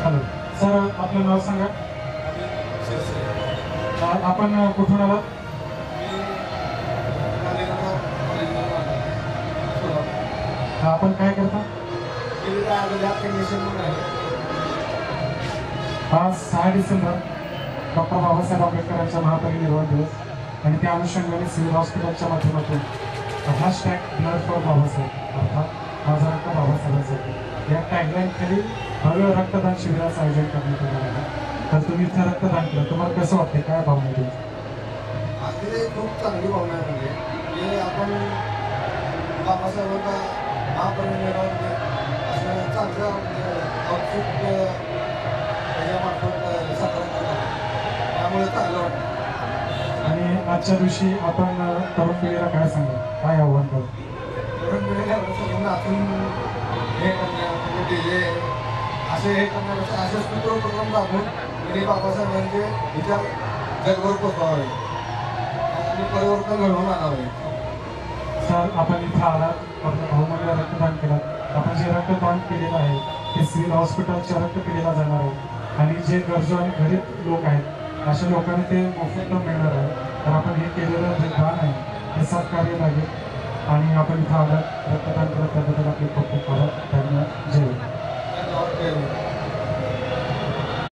Hello sir, आपलं नाव सांगा. आपण कुठून आलात? आपण काय करता? आज 6 डिसेंबर डॉक्टर बाबासाहेब आंबेडकरांच्या महापरिनिर्वाण दिवस आणि त्या अनुषंगाने सिव्हिल हॉस्पिटलच्या माध्यमातून #ब्लड फॉर बाबासाहेब अर्थात माझा रक्त बाबासाहेबांसाठी या टॅगलाईन खाली भव्य रक्तदान शिबिराचं आयोजन करण्यात आलं आहे. तर तुम्ही इथं रक्तदान केलं, तुम्हाला कसं वाटते? काय भावना आहे? अतिशय खूप चांगली भावना आहे. म्हणजे आपण बाबासाहेबांचा महापरिनिर्वाण असं चांगलं औत्सुक त्याच्यामार्फत साजरा करतो, त्यामुळे चांगलं वाटतं. आणि आजच्या दिवशी आपण तरुण पिढीला काय सांगा, काय आव्हान करू? तरुण पिढीला सगळ्यांना आपण हे करण्या म्हणजे जे असे हे करण्यापेक्षा असे सूत्रक्रम राबवून म्हणजे बाबासाहेबांचे विचार जगभर पोचवावे आणि परिवर्तन घडवून आणावे. सर, आपण इथं आलात, आपल्या भाऊमध्ये रक्तदान केलं. आपण जे रक्तदान केलेलं आहे ते सिव्हिल हॉस्पिटलच्या रक्तपेढीला जाणार आहे आणि जे गरजू आणि गरीब लोक आहेत अशा लोकांना ते मोफत मिळणार आहे. तर आपण हे केलेलं जे दान आहे हे सत्कार्य लागेल आणि आपण इथं आलात, रक्तदान करत त्याबद्दल आपले खूप खूप आभार. धन्यवाद. जय.